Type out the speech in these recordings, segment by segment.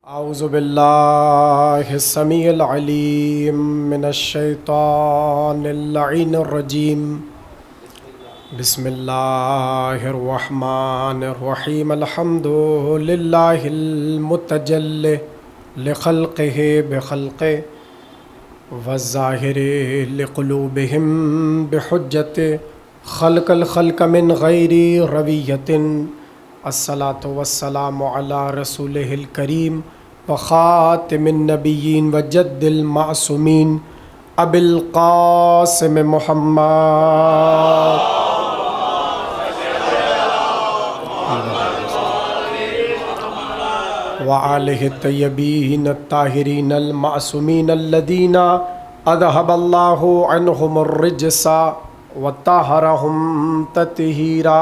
اعوذ باللہ السمیع العلیم من الشیطان اللعین الرجیم بسم اللہ الرحمن الرحیم الحمد للہ المتجلی لخلقہ بخلقہ والظاہر لقلوبہم بحجت خلق الخلق من غیر رویت الصلاۃ والسلام علی رسولہ الکریم وخاتم النبیین وجد المعصومین ابی القاسم محمد وآلہ الطیبین الطاہرین المعصومین الذین اذہب اللہ عنہم الرجس وطہرہم تطہیرا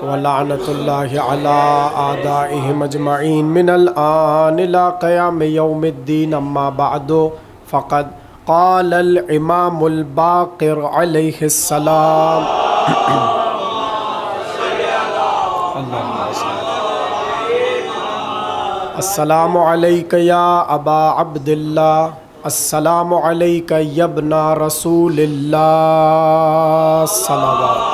ولعنت اللہ علی اعدائہم اجمعین من الآن الى قیام یوم الدین اما بعد فقد قال الامام الباقر علیہ السلام السلام علیک یا ابا عبداللہ السلام علیک یا ابن رسول اللہ صلوات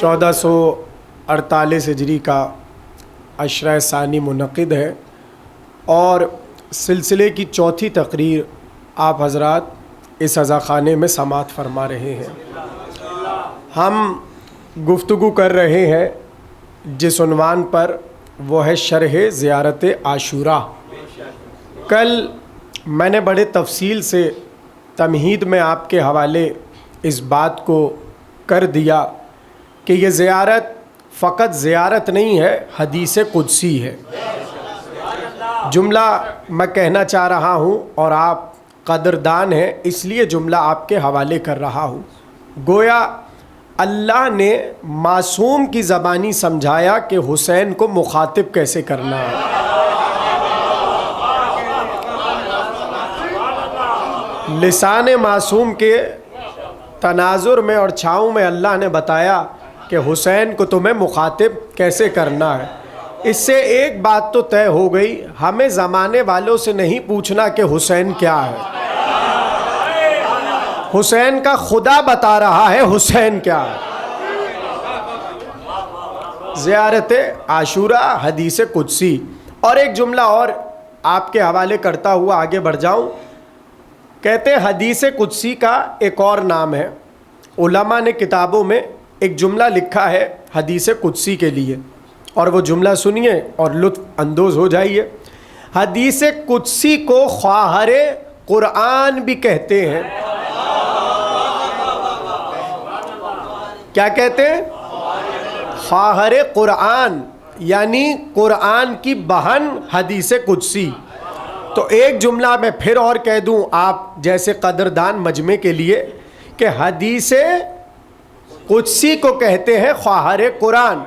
1448 ہجری کا عشرہ ثانی منعقد ہے اور سلسلے کی چوتھی تقریر آپ حضرات اس عزاخانے میں سماعت فرما رہے ہیں۔ ہم گفتگو کر رہے ہیں جس عنوان پر، وہ ہے شرح زیارت عاشوراء۔ کل میں نے بڑے تفصیل سے تمہید میں آپ کے حوالے اس بات کو کر دیا کہ یہ زیارت فقط زیارت نہیں ہے، حدیث قدسی ہے۔ جملہ میں کہنا چاہ رہا ہوں اور آپ قدردان ہیں، اس لیے جملہ آپ کے حوالے کر رہا ہوں۔ گویا اللہ نے معصوم کی زبانی سمجھایا کہ حسین کو مخاطب کیسے کرنا ہے۔ لسان معصوم کے تناظر میں اور چھاؤں میں اللہ نے بتایا کہ حسین کو تمہیں مخاطب کیسے کرنا ہے۔ اس سے ایک بات تو طے ہو گئی، ہمیں زمانے والوں سے نہیں پوچھنا کہ حسین کیا ہے، حسین کا خدا بتا رہا ہے حسین کیا ہے۔ زیارت عاشوراء حدیث قدسی۔ اور ایک جملہ اور آپ کے حوالے کرتا ہوا آگے بڑھ جاؤں۔ کہتے ہیں حدیث قدسی کا ایک اور نام ہے، علماء نے کتابوں میں ایک جملہ لکھا ہے حدیث قدسی کے لیے، اور وہ جملہ سنیے اور لطف اندوز ہو جائیے۔ حدیث قدسی کو خواہر قرآن بھی کہتے ہیں۔ کیا کہتے ہیں؟ خواہر قرآن، یعنی قرآن کی بہن حدیث قدسی۔ تو ایک جملہ میں پھر اور کہہ دوں آپ جیسے قدردان مجمع کے لیے کہ حدیث قدسی کو کہتے ہیں خواہر قرآن،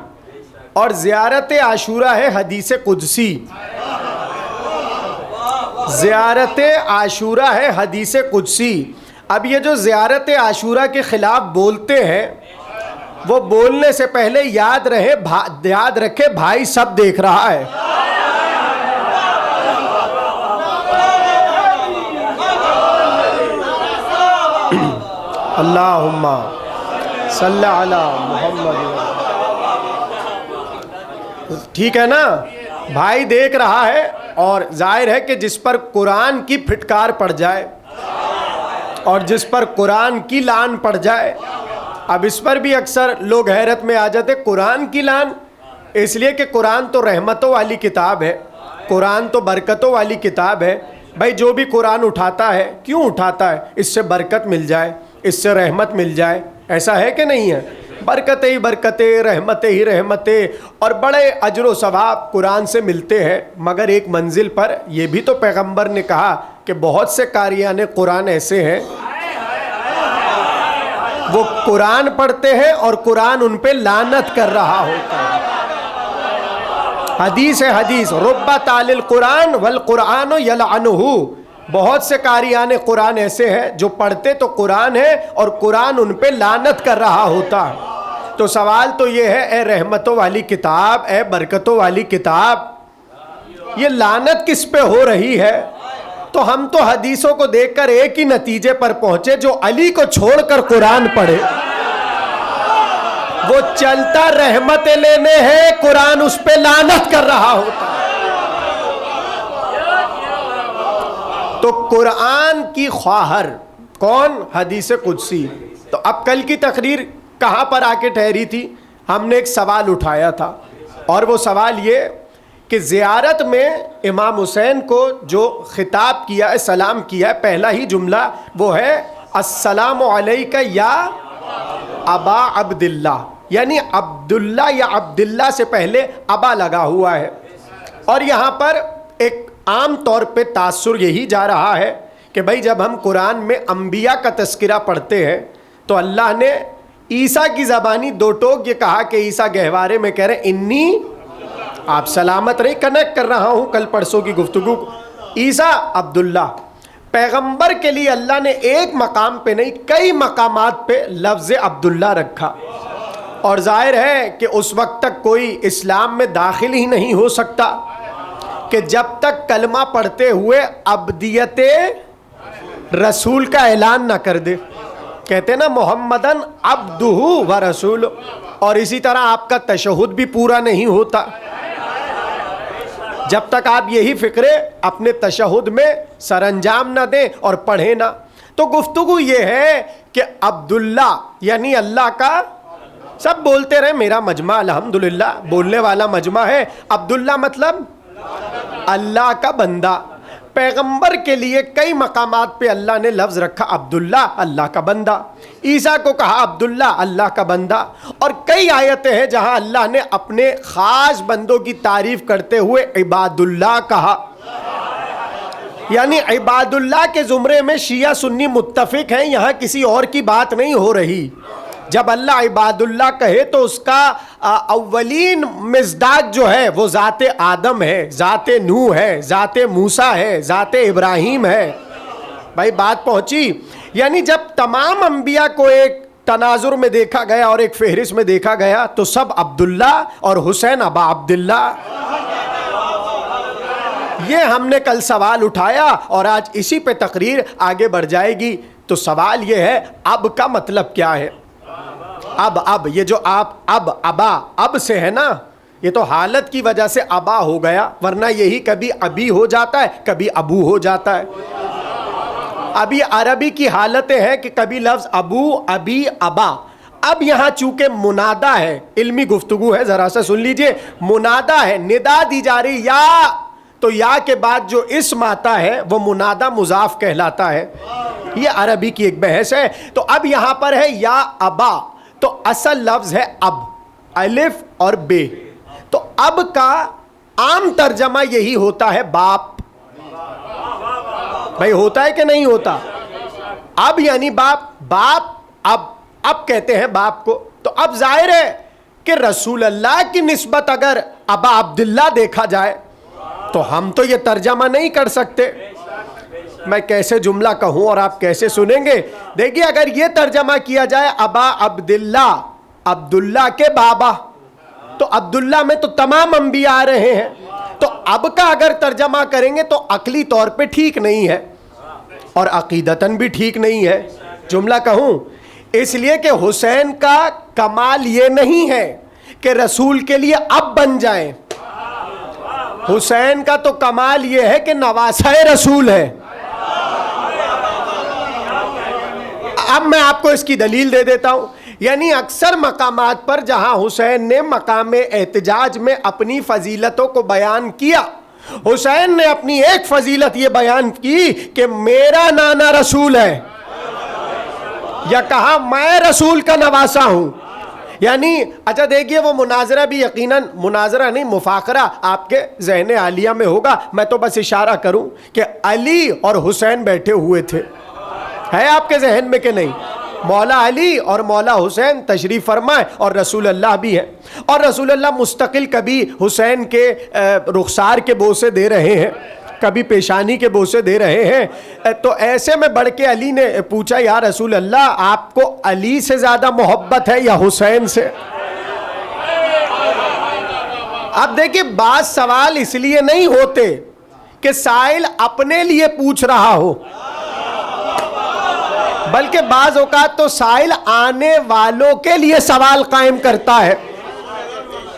اور زیارت عاشوراء ہے حدیث قدسی۔ زیارت عاشوراء ہے حدیث قدسی۔ اب یہ جو زیارت عاشوراء کے خلاف بولتے ہیں، وہ بولنے سے پہلے یاد رکھے بھائی سب دیکھ رہا ہے۔ اللہم صلی علی محمد۔ ٹھیک ہے نا؟ بھائی دیکھ رہا ہے، اور ظاہر ہے کہ جس پر قرآن کی پھٹکار پڑ جائے اور جس پر قرآن کی لان پڑ جائے، اب اس پر بھی اکثر لوگ حیرت میں آ جاتے، قرآن کی لان، اس لیے کہ قرآن تو رحمتوں والی کتاب ہے، قرآن تو برکتوں والی کتاب ہے۔ بھائی جو بھی قرآن اٹھاتا ہے، کیوں اٹھاتا ہے؟ اس سے برکت مل جائے، اس سے رحمت مل جائے، ایسا ہے کہ نہیں ہے؟ برکتیں ہی برکتیں، رحمتیں ہی رحمتیں، اور بڑے اجر و ثواب قرآن سے ملتے ہیں۔ مگر ایک منزل پر یہ بھی تو پیغمبر نے کہا کہ بہت سے قاریان قرآن ایسے ہیں وہ قرآن پڑھتے ہیں اور قرآن ان پہ لعنت کر رہا ہوتا ہے۔ حدیث ہے، حدیث رب تال القرآن والقرآن یلعنہ، بہت سے قاریان قرآن ایسے ہیں جو پڑھتے تو قرآن ہے اور قرآن ان پہ لعنت کر رہا ہوتا ہے. تو سوال تو یہ ہے، اے رحمتوں والی کتاب، اے برکتوں والی کتاب، یہ لعنت کس پہ ہو رہی ہے؟ تو ہم تو حدیثوں کو دیکھ کر ایک ہی نتیجے پر پہنچے، جو علی کو چھوڑ کر قرآن پڑھے وہ چلتا رحمتیں لینے ہے، قرآن اس پہ لعنت کر رہا ہوتا ہے. تو قرآن کی خواہر کون؟ حدیث قدسی. تو اب کل کی تقریر کہاں پر آ کے ٹھہری تھی؟ ہم نے ایک سوال اٹھایا تھا، اور وہ سوال یہ کہ زیارت میں امام حسین کو جو خطاب کیا ہے، سلام کیا ہے، پہلا ہی جملہ وہ ہے السلام علیکہ یا ابا عبداللہ، یعنی عبداللہ یا عبداللہ سے پہلے ابا لگا ہوا ہے. اور یہاں پر ایک عام طور پہ تاثر یہی جا رہا ہے کہ بھائی جب ہم قرآن میں انبیاء کا تذکرہ پڑھتے ہیں تو اللہ نے عیسیٰ کی زبانی دو ٹوک یہ کہا کہ عیسیٰ گہوارے میں کہہ رہے ہیں انی، آپ سلامت رہی، کنیکٹ کر رہا ہوں کل پرسوں کی گفتگو، عیسیٰ عبداللہ. پیغمبر کے لیے اللہ نے ایک مقام پہ نہیں کئی مقامات پہ لفظ عبداللہ رکھا، اور ظاہر ہے کہ اس وقت تک کوئی اسلام میں داخل ہی نہیں ہو سکتا کہ جب تک کلمہ پڑھتے ہوئے عبدیت رسول کا اعلان نہ کر دے. کہتے ہیں نا محمدن عبدہ و رسول، اور اسی طرح آپ کا تشہد بھی پورا نہیں ہوتا جب تک آپ یہی فکرے اپنے تشہد میں سر انجام نہ دیں اور پڑھیں نہ. تو گفتگو یہ ہے کہ عبداللہ یعنی اللہ کا، سب بولتے رہے میرا مجمع الحمدللہ بولنے والا مجمع ہے، عبداللہ مطلب اللہ کا بندہ. پیغمبر کے لیے کئی مقامات پہ اللہ نے لفظ رکھا عبداللہ، اللہ کا بندہ. عیسیٰ کو کہا عبداللہ، اللہ کا بندہ. اور کئی آیتیں ہیں جہاں اللہ نے اپنے خاص بندوں کی تعریف کرتے ہوئے عباد اللہ کہا. یعنی عباد اللہ کے زمرے میں شیعہ سنی متفق ہیں، یہاں کسی اور کی بات نہیں ہو رہی. جب اللہ عباد اللہ کہے تو اس کا اولین مصداق جو ہے وہ ذات آدم ہے، ذات نوح ہے، ذات موسیٰ ہے، ذات ابراہیم ہے. بھائی بات پہنچی؟ یعنی جب تمام انبیاء کو ایک تناظر میں دیکھا گیا اور ایک فہرست میں دیکھا گیا تو سب عبداللہ اور حسین ابا عبداللہ. یہ ہم نے کل سوال اٹھایا اور آج اسی پہ تقریر آگے بڑھ جائے گی. تو سوال یہ ہے اب کا مطلب کیا ہے؟ اب یہ جو آپ ابا اب سے ہے نا، یہ تو حالت کی وجہ سے ابا ہو گیا، ورنہ یہی کبھی ابی ہو جاتا ہے کبھی ابو ہو جاتا ہے. ابھی عربی کی حالتیں ہیں کہ کبھی لفظ ابو، ابی، ابا. اب یہاں چونکہ منادا ہے، علمی گفتگو ہے، ذرا سا سن لیجئے. منادا ہے، ندا دی جا رہی، یا تو یا کے بعد جو اسم آتا ہے وہ منادا مضاف کہلاتا ہے. یہ عربی کی ایک بحث ہے. تو اب یہاں پر ہے یا ابا، تو اصل لفظ ہے اب، الف اور بے. تو اب کا عام ترجمہ یہی ہوتا ہے باپ. بھائی ہوتا ہے کہ نہیں ہوتا؟ اب یعنی باپ، باپ اب کہتے ہیں باپ کو. تو اب ظاہر ہے کہ رسول اللہ کی نسبت اگر ابا عبداللہ دیکھا جائے تو ہم تو یہ ترجمہ نہیں کر سکتے. میں کیسے جملہ کہوں اور آپ کیسے سنیں گے؟ دیکھیے اگر یہ ترجمہ کیا جائے ابا عبداللہ، عبداللہ کے بابا، تو عبداللہ میں تو تمام انبیاء آ رہے ہیں. تو اب کا اگر ترجمہ کریں گے تو عقلی طور پہ ٹھیک نہیں ہے اور عقیدتاً بھی ٹھیک نہیں ہے. جملہ کہوں اس لیے کہ حسین کا کمال یہ نہیں ہے کہ رسول کے لیے اب بن جائیں. حسین کا تو کمال یہ ہے کہ نواسہ رسول ہے. اب میں آپ کو اس کی دلیل دے دیتا ہوں. یعنی اکثر مقامات پر جہاں حسین نے مقام احتجاج میں اپنی فضیلتوں کو بیان کیا، حسین نے اپنی ایک فضیلت یہ بیان کی کہ میرا نانا رسول ہے، یا کہا میں رسول کا نواسا ہوں. یعنی اچھا دیکھیے وہ مناظرہ بھی یقیناً مناظرہ نہیں مفاخرہ آپ کے ذہن عالیہ میں ہوگا. میں تو بس اشارہ کروں کہ علی اور حسین بیٹھے ہوئے تھے، ہے آپ کے ذہن میں کہ نہیں؟ مولا علی اور مولا حسین تشریف فرمائے اور رسول اللہ بھی ہے، اور رسول اللہ مستقل کبھی حسین کے رخسار کے بوسے دے رہے ہیں، کبھی پیشانی کے بوسے دے رہے ہیں. تو ایسے میں بڑھ کے علی نے پوچھا یا رسول اللہ آپ کو علی سے زیادہ محبت ہے یا حسین سے؟ اب دیکھیں بعض سوال اس لیے نہیں ہوتے کہ سائل اپنے لیے پوچھ رہا ہو، بلکہ بعض اوقات تو سائل آنے والوں کے لیے سوال قائم کرتا ہے.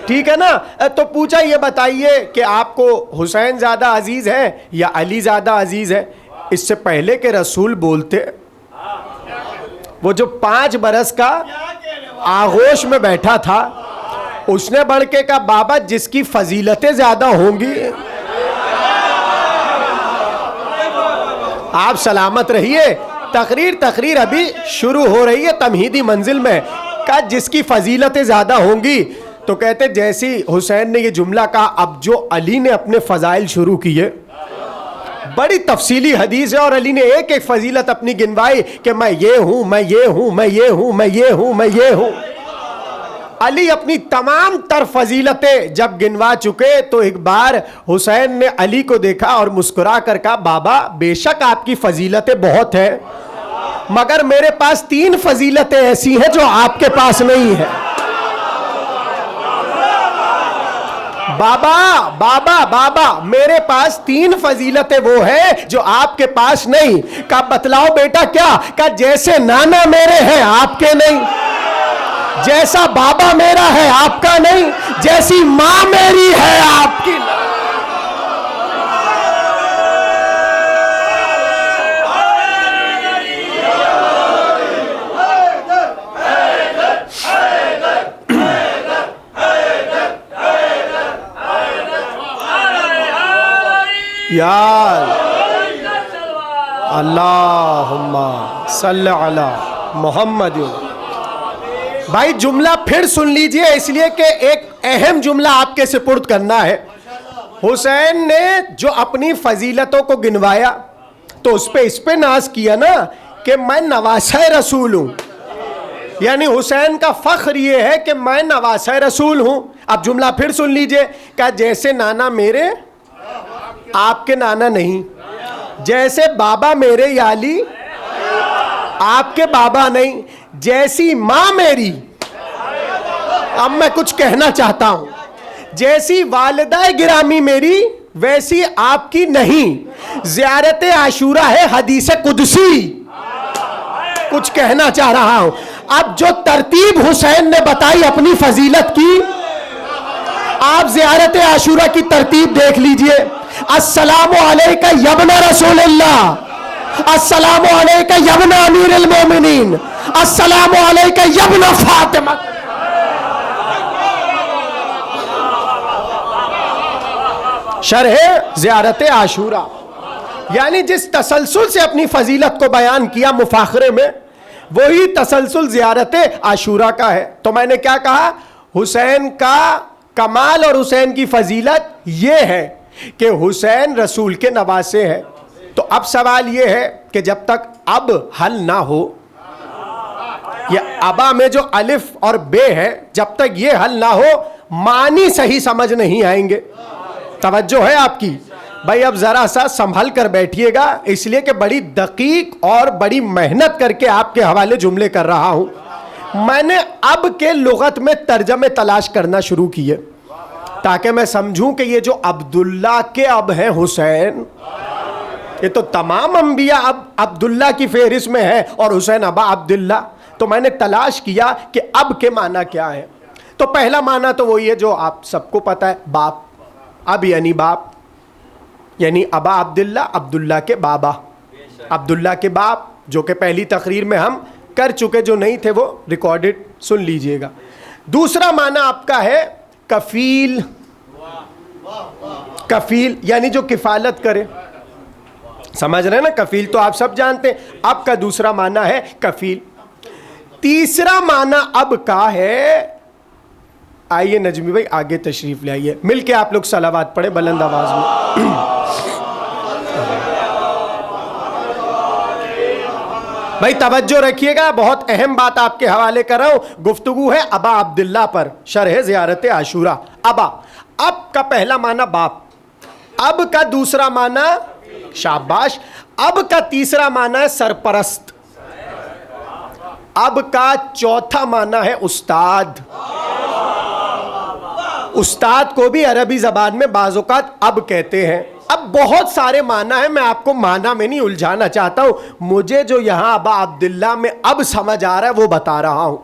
ٹھیک ہے نا؟ تو پوچھا یہ بتائیے کہ آپ کو حسین زیادہ عزیز ہے یا علی زیادہ عزیز ہے؟ اس سے پہلے کہ رسول بولتے وہ جو 5 برس کا آغوش میں بیٹھا تھا اس نے بڑھ کے کہا بابا جس کی فضیلتیں زیادہ ہوں گی. آپ سلامت رہیے، تقریر ابھی شروع ہو رہی ہے تمہیدی منزل میں. کہا جس کی فضیلتیں زیادہ ہوں گی. تو کہتے جیسی حسین نے یہ جملہ کہا اب جو علی نے اپنے فضائل شروع کیے، بڑی تفصیلی حدیث ہے، اور علی نے ایک ایک فضیلت اپنی گنوائی کہ میں یہ ہوں، میں یہ ہوں، میں یہ ہوں، میں یہ ہوں، میں یہ ہوں. علی اپنی تمام تر فضیلتیں جب گنوا چکے تو ایک بار حسین نے علی کو دیکھا اور مسکرا کر کہا بابا بے شک آپ کی فضیلتیں بہت ہیں مگر میرے پاس 3 فضیلتیں ایسی ہیں جو آپ کے پاس نہیں ہیں. بابا میرے پاس 3 فضیلتیں وہ ہیں جو آپ کے پاس نہیں. کہا بتلاؤ بیٹا کیا؟ کہا جیسے نانا میرے ہیں آپ کے نہیں، جیسا بابا میرا ہے آپ کا نہیں، جیسی ماں میری ہے آپ کی نہیں. یا اللہم صلی علی محمد. بھائی جملہ پھر سن لیجئے اس لیے کہ ایک اہم جملہ آپ کے سپرد کرنا ہے. حسین نے جو اپنی فضیلتوں کو گنوایا تو اس پہ ناز کیا نا کہ میں نواسہ رسول ہوں. یعنی حسین کا فخر یہ ہے کہ میں نواسہ رسول ہوں. اب جملہ پھر سن لیجئے کہ جیسے نانا میرے آپ کے نانا نہیں، جیسے بابا میرے یا علی آپ کے بابا نہیں، جیسی ماں میری، اب میں کچھ کہنا چاہتا ہوں، جیسی والدہ گرامی میری ویسی آپ کی نہیں. زیارت عاشورہ ہے حدیث قدسی. کچھ کہنا چاہ رہا ہوں. اب جو ترتیب حسین نے بتائی اپنی فضیلت کی، آپ زیارت عاشورہ کی ترتیب دیکھ لیجئے. السلام علیکہ یبن رسول اللہ، السلام علیکہ یبن امیر المومنین، السلام علیکہ یبن فاطمہ. شرح زیارت عاشورہ. یعنی جس تسلسل سے اپنی فضیلت کو بیان کیا مفاخرے میں، وہی تسلسل زیارت عاشورہ کا ہے. تو میں نے کیا کہا؟ حسین کا کمال اور حسین کی فضیلت یہ ہے کہ حسین رسول کے نواسے ہے. تو اب سوال یہ ہے کہ جب تک اب حل نہ ہو، یہ ابا میں جو الف اور بے ہے، جب تک یہ حل نہ ہو معنی صحیح سمجھ نہیں آئیں گے. توجہ ہے آپ کی؟ بھائی اب ذرا سا سنبھل کر بیٹھیے گا، اس لیے کہ بڑی دقیق اور بڑی محنت کر کے آپ کے حوالے جملے کر رہا ہوں. میں نے اب کے لغت میں ترجمے تلاش کرنا شروع کیے تاکہ میں سمجھوں کہ یہ جو عبداللہ کے اب ہیں حسین، یہ تو تمام انبیاء اب عبداللہ کی فہرست میں ہے اور حسین ابا عبداللہ. تو میں نے تلاش کیا کہ اب کے معنی کیا ہے. تو پہلا معنی تو وہی ہے جو آپ سب کو پتا ہے، باپ. اب یعنی باپ، یعنی ابا عبداللہ، عبداللہ کے بابا، عبداللہ کے باپ، جو کہ پہلی تقریر میں ہم کر چکے، جو نہیں تھے وہ ریکارڈڈ سن لیجئے گا. دوسرا معنی آپ کا ہے کفیل. کفیل یعنی جو کفالت کرے. سمجھ رہے ہیں نا؟ کفیل تو آپ سب جانتے ہیں. اب کا دوسرا معنی ہے کفیل. تیسرا معنی اب کا ہے، آئیے نجمی بھائی آگے تشریف لے آئیے، مل کے آپ لوگ صلوات پڑھیں بلند آواز میں. بھائی توجہ رکھیے گا، بہت اہم بات آپ کے حوالے کر رہا ہوں. گفتگو ہے ابا عبداللہ پر، شرح زیارت عاشورہ. ابا، اب کا پہلا معنی باپ. اب کا دوسرا معنی شاباش. اب کا تیسرا معنی ہے سرپرست. اب کا چوتھا معنی ہے استاد. استاد کو بھی عربی زبان میں بعض اوقات اب کہتے ہیں. اب بہت سارے معنی ہیں, میں آپ کو معنی میں نہیں الجھانا چاہتا ہوں. مجھے جو یہاں ابا عبداللہ میں اب سمجھ آ رہا ہے وہ بتا رہا ہوں.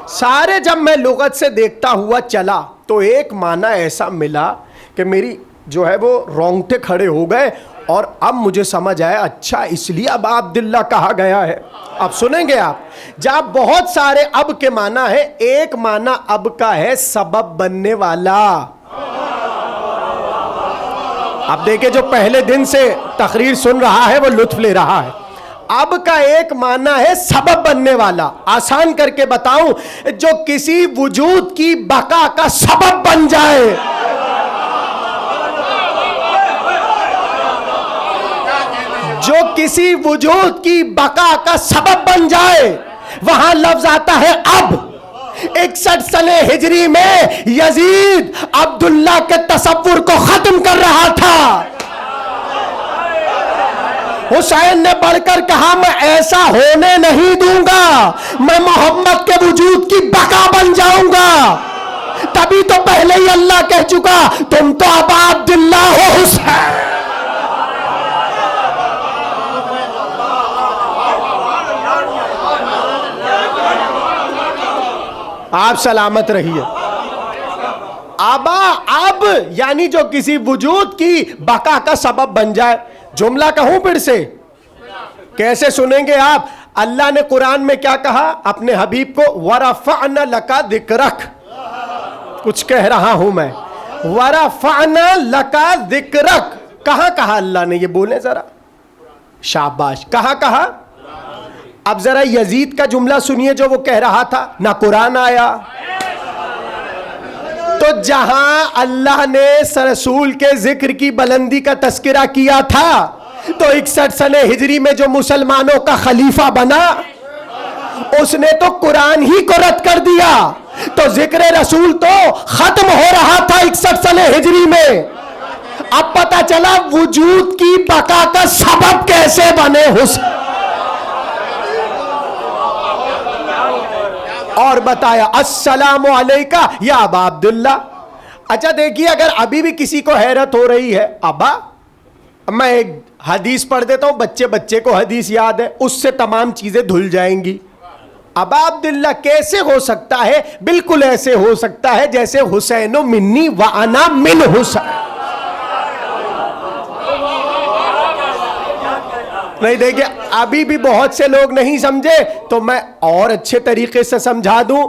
سارے جب میں لغت سے دیکھتا ہوا چلا تو ایک معنی ایسا ملا کہ میری جو ہے وہ رونگٹے کھڑے ہو گئے, اور اب مجھے سمجھ آیا اچھا اس لیے ابا عبداللہ کہا گیا ہے. اب سنیں گے آپ, جہاں بہت سارے اب کے معنی ہے, ایک معنی اب کا ہے سبب بننے والا. اب دیکھیں جو پہلے دن سے تقریر سن رہا ہے وہ لطف لے رہا ہے. اب کا ایک معنی ہے سبب بننے والا. آسان کر کے بتاؤں, جو کسی وجود کی بقا کا سبب بن جائے. جو کسی وجود کی بقا کا سبب بن جائے, وہاں لفظ آتا ہے اب. 61 سنہ ہجری میں یزید عبداللہ کے تصور کو ختم کر رہا تھا. حسین نے بڑھ کر کہا میں ایسا ہونے نہیں دوں گا, میں محمد کے وجود کی بقا بن جاؤں گا. تبھی تو پہلے ہی اللہ کہہ چکا تم تو ابا عبداللہ ہو حسین. آپ سلامت رہیے. ابا اب یعنی جو کسی وجود کی بقا کا سبب بن جائے. جملہ کہوں پھر سے, کیسے سنیں گے آپ؟ اللہ نے قرآن میں کیا کہا اپنے حبیب کو؟ وَرَفَعْنَا لَكَ ذِكْرَكَ. کچھ کہہ رہا ہوں میں, وَرَفَعْنَا لَكَ ذِكْرَكَ. کہاں کہا اللہ نے, یہ بولیں ذرا. شاباش. کہاں کہا؟ اب ذرا یزید کا جملہ سنیے جو وہ کہہ رہا تھا. نہ قرآن آیا. تو جہاں اللہ نے رسول کے ذکر کی بلندی کا تذکرہ کیا تھا, تو 61 سنہ ہجری میں جو مسلمانوں کا خلیفہ بنا, اس نے تو قرآن ہی کو رد کر دیا. تو ذکر رسول تو ختم ہو رہا تھا 61 سنہ ہجری میں. اب پتہ چلا وجود کی بقا کا سبب کیسے بنے حسین. اور بتایا السلام علیکہ یا ابا عبداللہ. اچھا دیکھیے, اگر ابھی بھی کسی کو حیرت ہو رہی ہے, ابا میں ایک حدیث پڑھ دیتا ہوں, بچے کو حدیث یاد ہے, اس سے تمام چیزیں دھل جائیں گی. ابا عبداللہ کیسے ہو سکتا ہے؟ بالکل ایسے ہو سکتا ہے جیسے حسین منی وانا من حسین. نہیں دیکھیں, ابھی بھی بہت سے لوگ نہیں سمجھے, تو میں اور اچھے طریقے سے سمجھا دوں.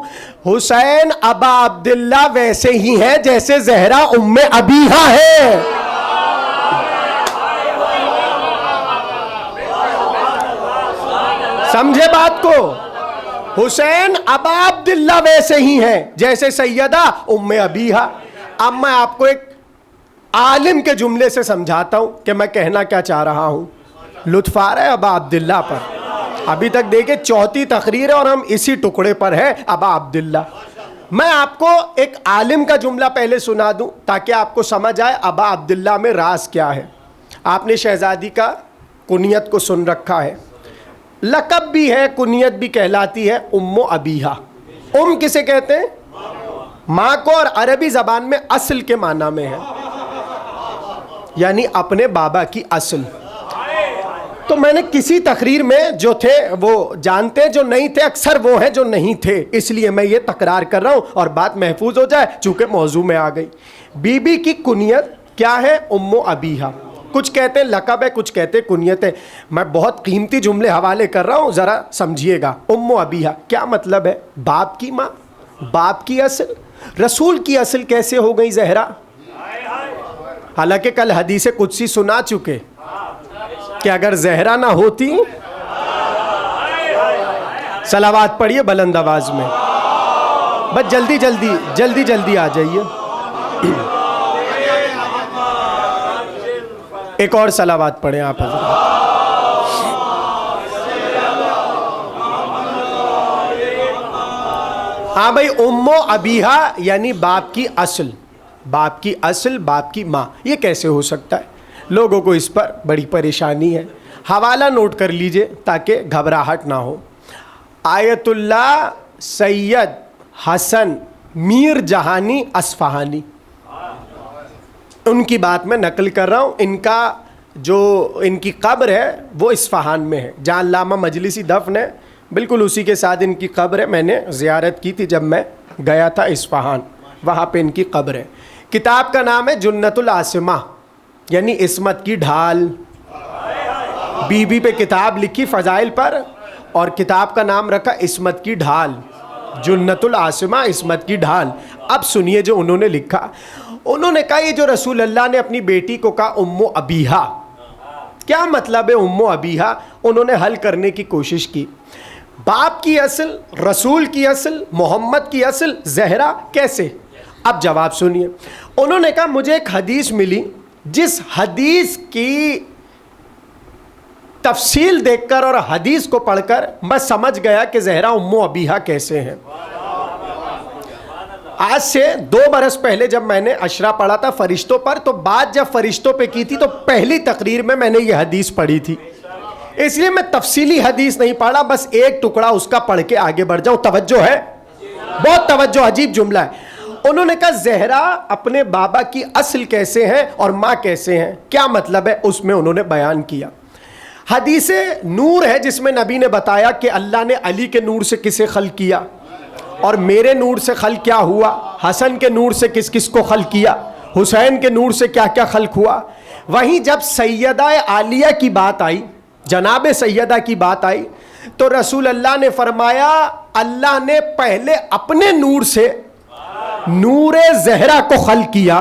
حسین ابا عبداللہ ویسے ہی ہیں جیسے زہرا ام ابیہا ہے. سمجھے بات کو؟ حسین ابا عبداللہ ویسے ہی ہیں جیسے سیدہ ام ابیہا. اب میں آپ کو ایک عالم کے جملے سے سمجھاتا ہوں کہ میں کہنا کیا چاہ رہا ہوں. لطف آ رہا ہے ابا عبداللہ پر؟ ابھی تک دیکھیں چوتھی تقریر ہے اور ہم اسی ٹکڑے پر ہے ابا عبداللہ. میں آپ کو ایک عالم کا جملہ پہلے سنا دوں تاکہ آپ کو سمجھ آئے ابا عبداللہ میں راز کیا ہے. آپ نے شہزادی کا کنیت کو سن رکھا ہے, لقب بھی ہے, کنیت بھی کہلاتی ہے ام ابیہا. ام کسے کہتے ہیں؟ ماں کو, اور عربی زبان میں اصل کے معنی میں ہے, یعنی اپنے بابا کی اصل. تو میں نے کسی تقریر میں جو تھے وہ جانتے, جو نہیں تھے اکثر وہ ہیں جو نہیں تھے, اس لیے میں یہ تکرار کر رہا ہوں اور بات محفوظ ہو جائے چونکہ موضوع میں آ گئی. بی بی کی کنیت کیا ہے؟ ام ابیہا. کچھ کہتے ہیں لقب ہے, کچھ کہتے ہیں کنیت ہے. میں بہت قیمتی جملے حوالے کر رہا ہوں, ذرا سمجھیے گا. ام ابیہا کیا مطلب ہے؟ باپ کی ماں, باپ کی اصل. رسول کی اصل کیسے ہو گئی زہرا؟ حالانکہ کل حدیث قدسی سنا چکے کہ اگر زہرا نہ ہوتی, صلوات پڑھیے بلند آواز میں, بس جلدی جلدی جلدی جلدی آ جائیے. ایک اور صلوات پڑھیں آپ حضرات. ہاں بھائی, ام ابیہا یعنی باپ کی اصل. باپ کی اصل باپ کی ماں، یہ کیسے ہو سکتا ہے؟ لوگوں کو اس پر بڑی پریشانی ہے۔ حوالہ نوٹ کر لیجئے تاکہ گھبراہٹ نہ ہو۔ آیت اللہ سید حسن میر جہانی اصفہانی، ان کی بات میں نقل کر رہا ہوں۔ ان کی قبر ہے وہ اصفہان میں ہے، جہاں علامہ مجلسی دفن ہے، بالکل اسی کے ساتھ ان کی قبر ہے۔ میں نے زیارت کی تھی جب میں گیا تھا اصفہان، وہاں پہ ان کی قبر ہے۔ کتاب کا نام ہے جنت العاصمہ، یعنی عصمت کی ڈھال۔ بی بی پہ کتاب لکھی فضائل پر، اور کتاب کا نام رکھا عصمت کی ڈھال، جنت العاصمہ عصمت کی ڈھال۔ اب سنیے جو انہوں نے لکھا۔ انہوں نے کہا یہ جو رسول اللہ نے اپنی بیٹی کو کہا ام ابیہا، کیا مطلب ہے ام ابیہا؟ انہوں نے حل کرنے کی کوشش کی۔ باپ کی اصل، رسول کی اصل، محمد کی اصل، زہرا کیسے؟ اب جواب سنیے۔ انہوں نے کہا مجھے ایک حدیث ملی، جس حدیث کی تفصیل دیکھ کر اور حدیث کو پڑھ کر میں سمجھ گیا کہ زہرا ام ابیہا کیسے ہیں۔ آج سے 2 برس پہلے جب میں نے عشرہ پڑھا تھا فرشتوں پر، تو بات جب فرشتوں پہ کی تھی تو پہلی تقریر میں نے یہ حدیث پڑھی تھی، اس لیے میں تفصیلی حدیث نہیں پڑھا، بس ایک ٹکڑا اس کا پڑھ کے آگے بڑھ جاؤں۔ توجہ ہے؟ بہت توجہ، عجیب جملہ ہے۔ انہوں نے کہا زہرا اپنے بابا کی اصل کیسے ہیں اور ماں کیسے ہیں، کیا مطلب ہے؟ اس میں انہوں نے بیان کیا۔ حدیث نور ہے جس میں نبی نے بتایا کہ اللہ نے علی کے نور سے کسے خلق کیا، اور میرے نور سے خلق کیا ہوا، حسن کے نور سے کس کس کو خلق کیا، حسین کے نور سے کیا کیا خلق ہوا۔ وہیں جب سیدہ عالیہ کی بات آئی، جناب سیدہ کی بات آئی، تو رسول اللہ نے فرمایا اللہ نے پہلے اپنے نور سے نور زہرا کو خلق کیا،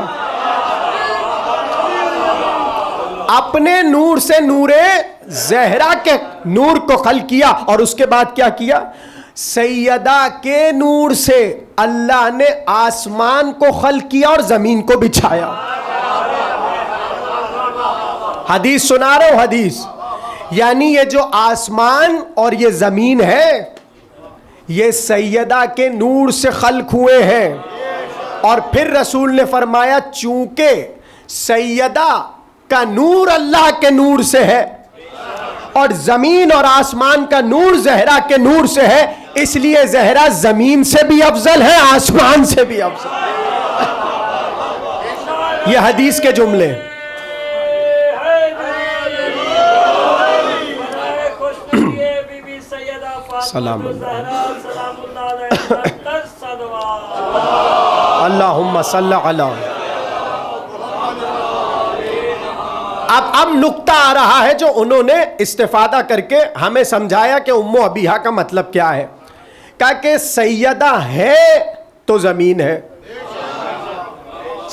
اپنے نور سے نور زہرا کے نور کو خلق کیا، اور اس کے بعد کیا کیا؟ سیدہ کے نور سے اللہ نے آسمان کو خلق کیا اور زمین کو بچھایا۔ حدیث سنا رہا ہوں، حدیث، یعنی یہ جو آسمان اور یہ زمین ہے یہ سیدہ کے نور سے خلق ہوئے ہیں۔ اور پھر رسول نے فرمایا چونکہ سیدہ کا نور اللہ کے نور سے ہے اور زمین اور آسمان کا نور زہرا کے نور سے ہے، اس لیے زہرا زمین سے بھی افضل ہے، آسمان سے بھی افضل ہے۔ یہ حدیث کے جملے۔ سلام اللہم صلی علی۔ اب نقطہ آ رہا ہے جو انہوں نے استفادہ کر کے ہمیں سمجھایا کہ ام ابیہا کا مطلب کیا ہے۔ کہا کہ سیدہ ہے تو زمین ہے،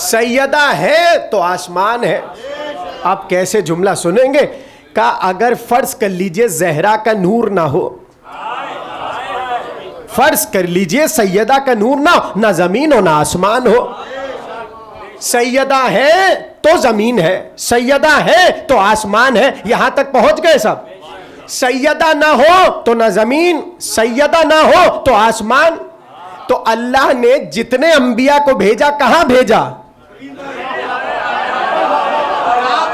سیدہ ہے تو آسمان ہے۔ آپ کیسے جملہ سنیں گے؟ کہا اگر فرض کر لیجئے زہرا کا نور نہ ہو، فرض کر لیجئے سیدہ کا نور نہ ہو، نہ زمین ہو نہ آسمان ہو، سیدہ ہے تو زمین ہے، سیدہ ہے تو آسمان ہے، یہاں تک پہنچ گئے سب۔ سیدہ نہ ہو تو نہ زمین، سیدہ نہ ہو تو آسمان۔ تو اللہ نے جتنے انبیاء کو بھیجا کہاں بھیجا؟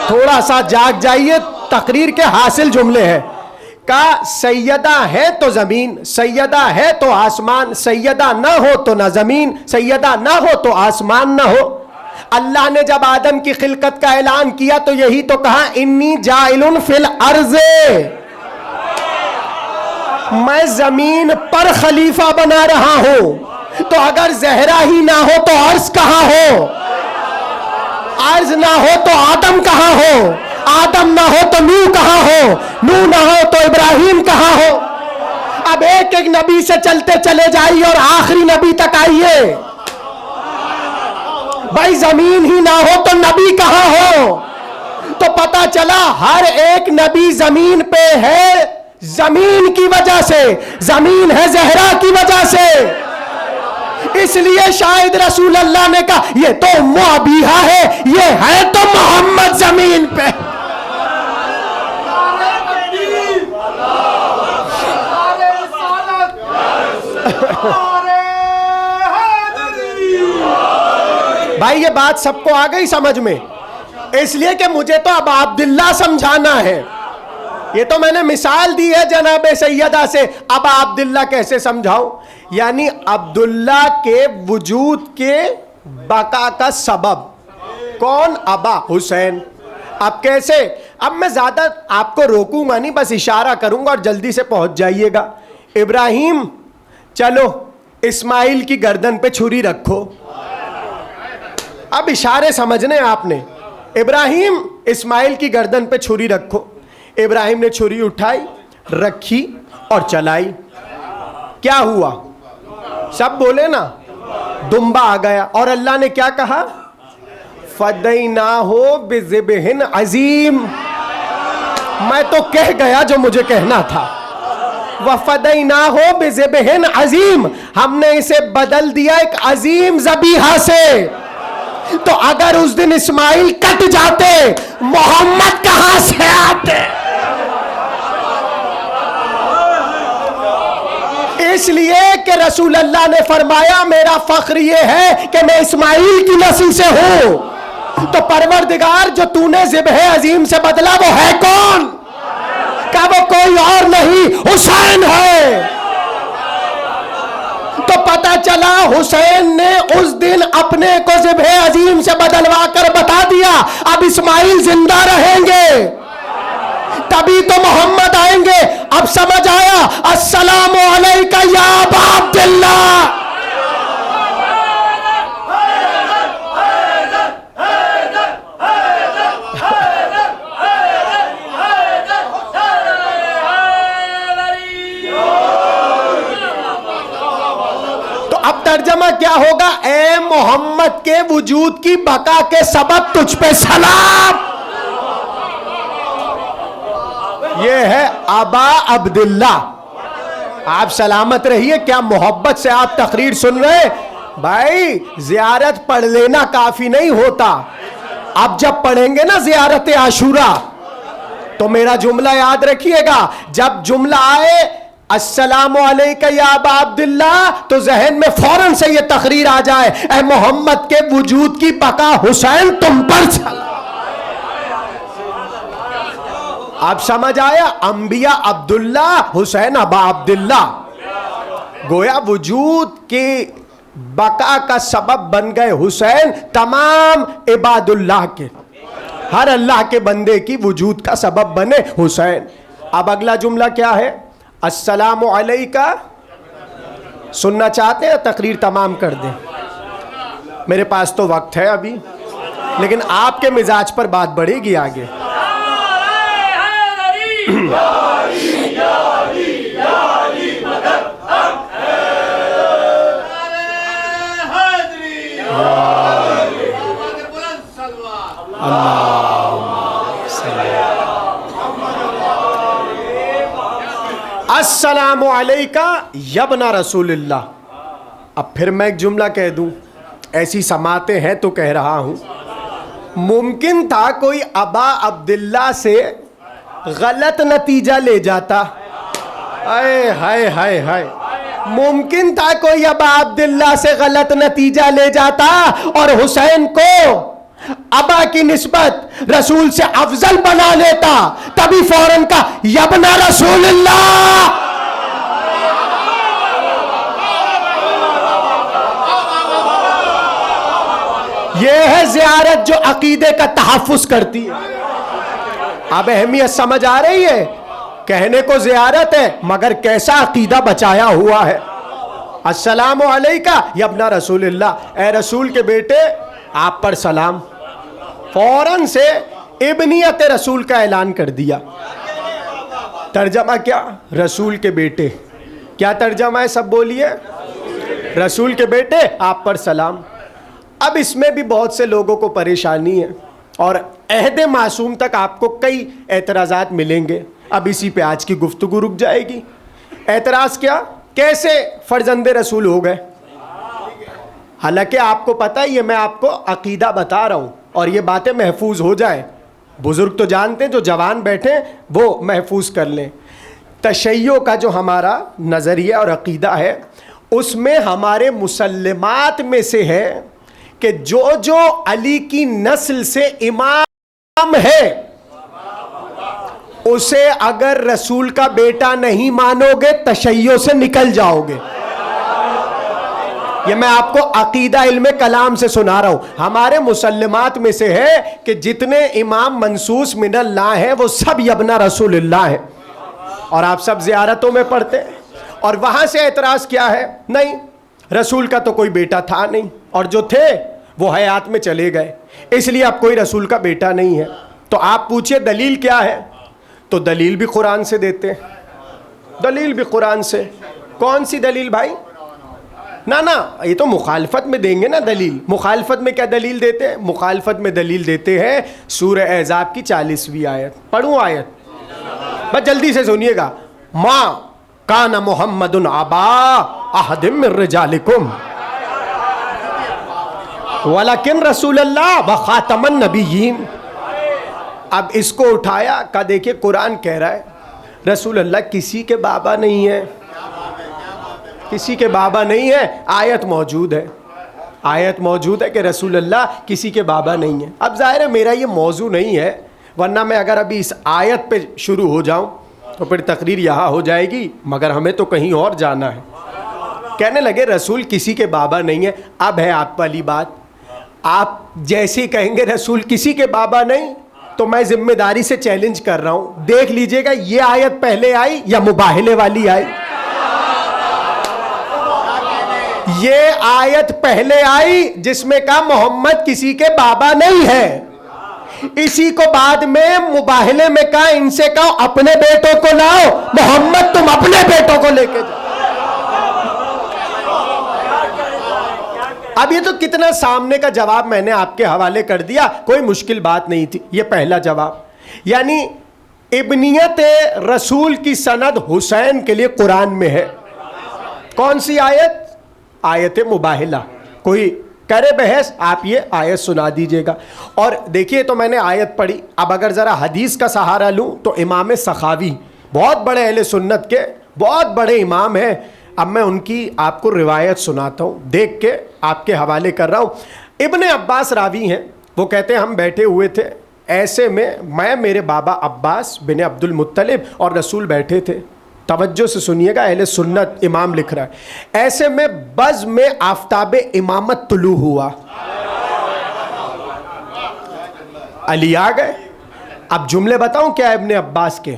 تھوڑا سا جاگ جائیے، تقریر کے حاصل جملے ہیں۔ کہا سیدہ ہے تو زمین، سیدہ ہے تو آسمان، سیدہ نہ ہو تو نہ زمین، سیدہ نہ ہو تو آسمان نہ ہو۔ اللہ نے جب آدم کی خلقت کا اعلان کیا تو یہی تو کہا انی جاعل فی الارض، میں زمین پر خلیفہ بنا رہا ہوں۔ تو اگر زہرا ہی نہ ہو تو عرض کہاں ہو؟ عرض نہ ہو تو آدم کہاں ہو؟ آدم نہ ہو تو نوح کہاں ہو؟ نوح نہ ہو تو ابراہیم کہاں ہو؟ اب ایک ایک نبی سے چلتے چلے جائیے اور آخری نبی تک آئیے۔ بھائی زمین ہی نہ ہو تو نبی کہاں ہو؟ تو پتا چلا ہر ایک نبی زمین پہ ہے زمین کی وجہ سے، زمین ہے زہرا کی وجہ سے۔ اس لیے شاید رسول اللہ نے کہا یہ تو ام ابیہا ہے، یہ ہے تو محمد زمین پہ۔ بھائی یہ بات سب کو آ گئی سمجھ میں؟ اس لیے کہ مجھے تو اب عبداللہ سمجھانا ہے. یہ تو میں نے مثال دی ہے جناب سیدہ سے، اب عبداللہ کیسے سمجھاؤں؟ یعنی عبداللہ کے وجود کے بقا کا سبب کون؟ ابا حسین. اب کیسے؟ اب میں زیادہ آپ کو روکوں گا نہیں، بس اشارہ کروں گا اور جلدی سے پہنچ جائیے گا. ابراہیم چلو اسماعیل کی گردن پہ چھری رکھو. اب اشارے سمجھنے آپ نے. ابراہیم اسماعیل کی گردن پہ چھری رکھو. ابراہیم نے چھری اٹھائی، رکھی اور چلائی. کیا ہوا؟ سب بولے نا، دمبا آ گیا. اور اللہ نے کیا کہا؟ فدیناہ بذبح عظیم. میں تو کہہ گیا جو مجھے کہنا تھا. وفدیناہ بذبح عظیم، ہم نے اسے بدل دیا ایک عظیم ذبیحہ سے. تو اگر اس دن اسماعیل کٹ جاتے محمد کہاں سے آتے؟ اس لیے کہ رسول اللہ نے فرمایا میرا فخر یہ ہے کہ میں اسماعیل کی نسل سے ہوں. تو پروردگار جو تو نے ذبح عظیم سے بدلا وہ ہے کون؟ کہ وہ کوئی اور نہیں، حسین ہے. تو پتہ چلا حسین نے اس دن اپنے کو ذبح عظیم سے بدلوا کر بتا دیا اب اسماعیل زندہ رہیں گے تبھی تو محمد آئیں گے. اب سمجھ آیا؟ السلام علیکہ یا ابا عبداللہ. اب ترجمہ کیا ہوگا؟ اے محمد کے وجود کی بقا کے سبب تجھ پہ سلام. یہ ہے ابا عبداللہ. آپ سلامت رہیے. کیا محبت سے آپ تقریر سن رہے؟ بھائی زیارت پڑھ لینا کافی نہیں ہوتا. اب جب پڑھیں گے نا زیارت عاشورہ تو میرا جملہ یاد رکھیے گا. جب جملہ آئے السلام علیکہ یا ابا عبداللہ تو ذہن میں فوراً سے یہ تقریر آ جائے اے محمد کے وجود کی بقا حسین تم پر چلا. اب سمجھ آیا؟ انبیاء عبداللہ، حسین ابا عبداللہ. گویا وجود کی بقا کا سبب بن گئے حسین تمام عباد اللہ کے. ہر اللہ کے بندے کی وجود کا سبب بنے حسین. اب اگلا جملہ کیا ہے؟ السلام علیکہ. سننا چاہتے ہیں تقریر تمام کر دیں؟ میرے پاس تو وقت ہے ابھی، لیکن آپ کے مزاج پر بات بڑھے گی آگے. السلام علیکہ یبن رسول اللہ. اب پھر میں ایک جملہ کہہ دوں، ایسی سماعتیں ہیں تو کہہ رہا ہوں. ممکن تھا کوئی ابا عبداللہ سے غلط نتیجہ لے جاتا. ہائے ہائے ہائے ہائے. ممکن تھا کوئی ابا عبداللہ سے غلط نتیجہ لے جاتا اور حسین کو ابا کی نسبت رسول سے افضل بنا لیتا. تبھی فوراً کا یبن رسول اللہ. یہ ہے زیارت جو عقیدے کا تحفظ کرتی ہے. اب اہمیت سمجھ آ رہی ہے؟ کہنے کو زیارت ہے مگر کیسا عقیدہ بچایا ہوا ہے. السلام علیکہ یبن رسول اللہ. اے رسول کے بیٹے آپ پر سلام. فوراً سے ابنیت رسول کا اعلان کر دیا. ترجمہ کیا؟ رسول کے بیٹے. کیا ترجمہ ہے؟ سب بولیے. رسول کے بیٹے آپ پر سلام. اب اس میں بھی بہت سے لوگوں کو پریشانی ہے اور عہد معصوم تک آپ کو کئی اعتراضات ملیں گے. اب اسی پہ آج کی گفتگو رک جائے گی. اعتراض کیا؟ کیسے فرزند رسول ہو گئے؟ حالانکہ آپ کو پتہ ہی ہے، میں آپ کو عقیدہ بتا رہا ہوں اور یہ باتیں محفوظ ہو جائیں. بزرگ تو جانتے ہیں، جو جوان بیٹھیں وہ محفوظ کر لیں. تشیع کا جو ہمارا نظریہ اور عقیدہ ہے اس میں ہمارے مسلمات میں سے ہے کہ جو جو علی کی نسل سے امام ہے اسے اگر رسول کا بیٹا نہیں مانو گے تشیع سے نکل جاؤ گے. یہ میں آپ کو عقیدہ علم کلام سے سنا رہا ہوں. ہمارے مسلمات میں سے ہے کہ جتنے امام منصوص من اللہ ہیں وہ سب ابن رسول اللہ ہیں, اور آپ سب زیارتوں میں پڑھتے ہیں, اور وہاں سے اعتراض کیا ہے؟ نہیں, رسول کا تو کوئی بیٹا تھا نہیں, اور جو تھے وہ حیات میں چلے گئے, اس لیے اب کوئی رسول کا بیٹا نہیں ہے. تو آپ پوچھئے دلیل کیا ہے؟ تو دلیل بھی قرآن سے دیتے ہیں, دلیل بھی قرآن سے. کون سی دلیل بھائی؟ نا یہ تو مخالفت میں دیں گے نا دلیل. مخالفت میں کیا دلیل دیتے ہیں؟ مخالفت میں دلیل دیتے ہیں سورہ احزاب کی 40ویں آیت. پڑھوں آیت؟ بس جلدی سے سنیے گا. ما کان محمد ابا احد من رجالکم ولکن رسول اللہ وخاتم النبیین. اب اس کو اٹھایا, کہا دیکھیں قرآن کہہ رہا ہے رسول اللہ کسی کے بابا نہیں ہے, کسی کے بابا نہیں ہے. آیت موجود ہے, آیت موجود ہے کہ رسول اللہ کسی کے بابا نہیں ہے. اب ظاہر ہے میرا یہ موضوع نہیں ہے, ورنہ میں اگر ابھی اس آیت پہ شروع ہو جاؤں تو پھر تقریر یہاں ہو جائے گی, مگر ہمیں تو کہیں اور جانا ہے. کہنے لگے رسول کسی کے بابا نہیں ہے. اب ہے آپ والی بات, آپ جیسے کہیں گے رسول کسی کے بابا نہیں, تو میں ذمہ داری سے چیلنج کر رہا ہوں, دیکھ لیجئے گا یہ آیت پہلے آئی یا مباہلے والی آئی. یہ آیت پہلے آئی جس میں کہا محمد کسی کے بابا نہیں ہے, اسی کو بعد میں مباہلے میں کہا ان سے کہو اپنے بیٹوں کو لاؤ, محمد تم اپنے بیٹوں کو لے کے جاؤ. اب یہ تو کتنا سامنے کا جواب میں نے آپ کے حوالے کر دیا, کوئی مشکل بات نہیں تھی. یہ پہلا جواب. یعنی ابنیت رسول کی سند حسین کے لیے قرآن میں ہے. کون سی آیت؟ آیت مباہلہ. کوئی کرے بحث آپ یہ آیت سنا دیجئے گا. اور دیکھیے تو میں نے آیت پڑھی, اب اگر ذرا حدیث کا سہارا لوں تو امام سخاوی بہت بڑے اہل سنت کے بہت بڑے امام ہیں. اب میں ان کی آپ کو روایت سناتا ہوں, دیکھ کے آپ کے حوالے کر رہا ہوں. ابن عباس راوی ہیں, وہ کہتے ہیں ہم بیٹھے ہوئے تھے, ایسے میں میرے بابا عباس بن عبد المطلب اور رسول بیٹھے تھے. توجہ سے سنیے گا, اہل سنت امام لکھ رہا ہے. ایسے میں بز میں آفتاب امامت طلوع ہوا, علی آ گئے. اب جملے بتاؤں کیا ابن عباس کے؟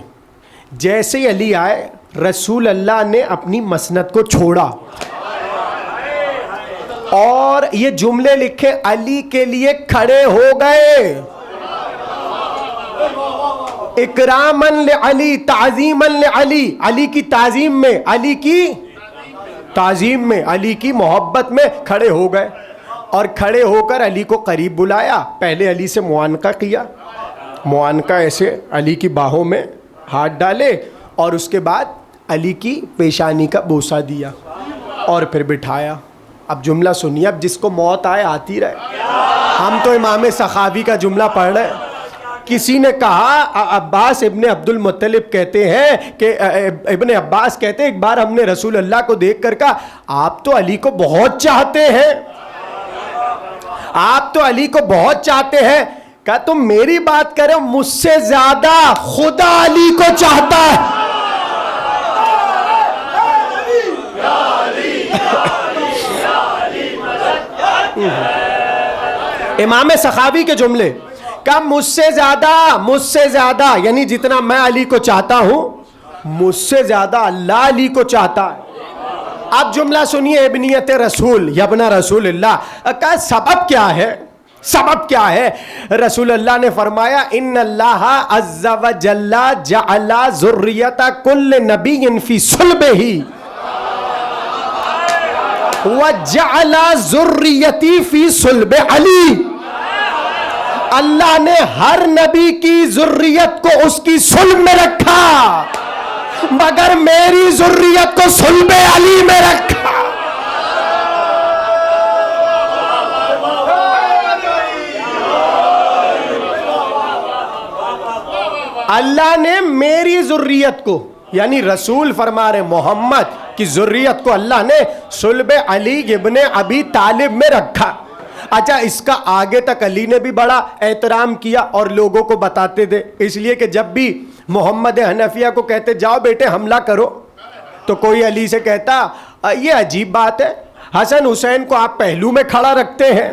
جیسے ہی علی آئے رسول اللہ نے اپنی مسند کو چھوڑا, اور یہ جملے لکھے علی کے لیے کھڑے ہو گئے. اکراماً لعلی تعظیماً لعلی, علی کی تعظیم میں, علی کی تعظیم میں, علی کی محبت میں کھڑے ہو گئے. اور کھڑے ہو کر علی کو قریب بلایا. پہلے علی سے معانقہ کیا, معانقہ ایسے علی کی باہوں میں ہاتھ ڈالے, اور اس کے بعد علی کی پیشانی کا بوسہ دیا اور پھر بٹھایا. اب جملہ سنیے, اب جس کو موت آئے آتی رہے. ہم تو امام سخاوی کا جملہ پڑھ رہے ہیں. کسی نے کہا عباس ابن عبد المطلب کہتے ہیں کہ ابن عباس کہتے ہیں ایک بار ہم نے رسول اللہ کو دیکھ کر کہا آپ تو علی کو بہت چاہتے ہیں, آپ تو علی کو بہت چاہتے ہیں. کہا تم میری بات کرو, مجھ سے زیادہ خدا علی کو چاہتا ہے. امام سخاوی کے جملے, کہا مجھ سے زیادہ یعنی جتنا میں علی کو چاہتا ہوں, مجھ سے زیادہ اللہ علی کو چاہتا ہے. اب جملہ سنیے ابنیت رسول, یبنا رسول اللہ. کہا سبب کیا ہے؟ سبب کیا ہے؟ رسول اللہ نے فرمایا ان اللہ عز و جل جعل ذریت کل نبی فی صلبہ وجعل ذریتی فی صلب علی. اللہ نے ہر نبی کی ذریت کو اس کی صلب میں رکھا, مگر میری ذریت کو صلب علی میں رکھا. اللہ نے میری ذریت کو, یعنی رسول فرما رہے محمد کی ذریت کو اللہ نے صلب علی ابن ابی طالب میں رکھا. اچھا اس کا آگے تک علی نے بھی بڑا احترام کیا اور لوگوں کو بتاتے تھے، اس لیے کہ جب بھی محمد حنفیہ کو کہتے جاؤ بیٹے حملہ کرو، تو کوئی علی سے کہتا یہ عجیب بات ہے، حسن حسین کو آپ پہلو میں کھڑا رکھتے ہیں،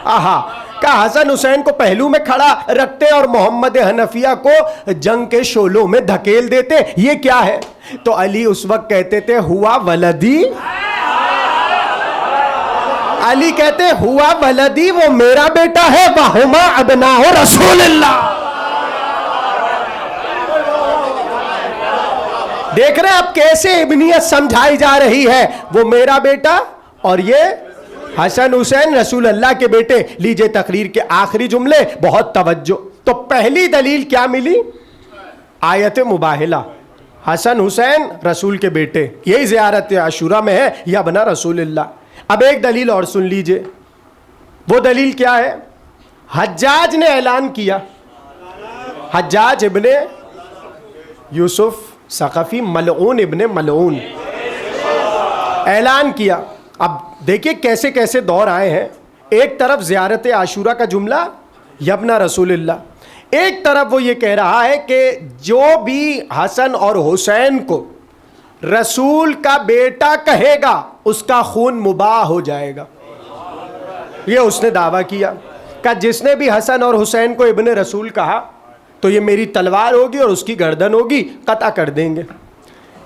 آہا کہا حسن حسین کو پہلو میں کھڑا رکھتے اور محمد حنفیہ کو جنگ کے شعلوں میں دھکیل دیتے، یہ کیا ہے؟ تو علی اس وقت کہتے تھے ہوا ولدی، علی کہتے ہوا ولدی، وہ میرا بیٹا ہے، وہما ابناء رسول اللہ۔ دیکھ رہے ہیں آپ کیسے ابنیت سمجھائی جا رہی ہے، وہ میرا بیٹا اور یہ حسن حسین رسول اللہ کے بیٹے۔ لیجئے تقریر کے آخری جملے، بہت توجہ۔ تو پہلی دلیل کیا ملی؟ آیت مباہلہ، حسن حسین رسول کے بیٹے، یہی زیارت عاشورہ میں ہے، یا بنا رسول اللہ۔ اب ایک دلیل اور سن لیجئے، وہ دلیل کیا ہے؟ حجاج نے اعلان کیا، حجاج ابن یوسف ثقفی ملعون ابن ملعون، اعلان کیا۔ اب دیکھیں کیسے کیسے دور آئے ہیں، ایک طرف زیارت عاشورہ کا جملہ یبنا رسول اللہ، ایک طرف وہ یہ کہہ رہا ہے کہ جو بھی حسن اور حسین کو رسول کا بیٹا کہے گا اس کا خون مباح ہو جائے گا، یہ اس نے دعویٰ کیا کہ جس نے بھی حسن اور حسین کو ابن رسول کہا تو یہ میری تلوار ہوگی اور اس کی گردن ہوگی، قطع کر دیں گے۔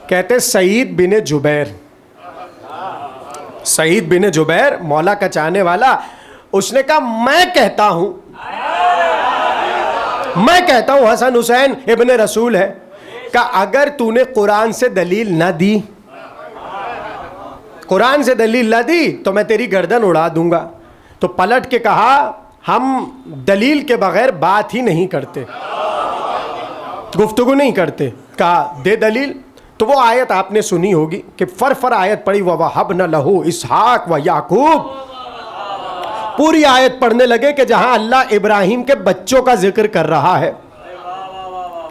کہتے سعید بن جبیر، سعید بن جبیر مولا کا چاہنے والا، اس نے کہا میں کہتا ہوں حسن حسین ابن رسول ہے، کہ اگر تو نے قرآن سے دلیل نہ دی، قرآن سے دلیل نہ دی تو میں تیری گردن اڑا دوں گا۔ تو پلٹ کے کہا ہم دلیل کے بغیر بات ہی نہیں کرتے، گفتگو نہیں کرتے۔ کہا دے دلیل۔ تو وہ آیت آپ نے سنی ہوگی کہ فر آیت پڑھی وَوَهَبْنَا لَهُ اسحاق وَيَعْقُوب، پوری آیت پڑھنے لگے کہ جہاں اللہ ابراہیم کے بچوں کا ذکر کر رہا ہے۔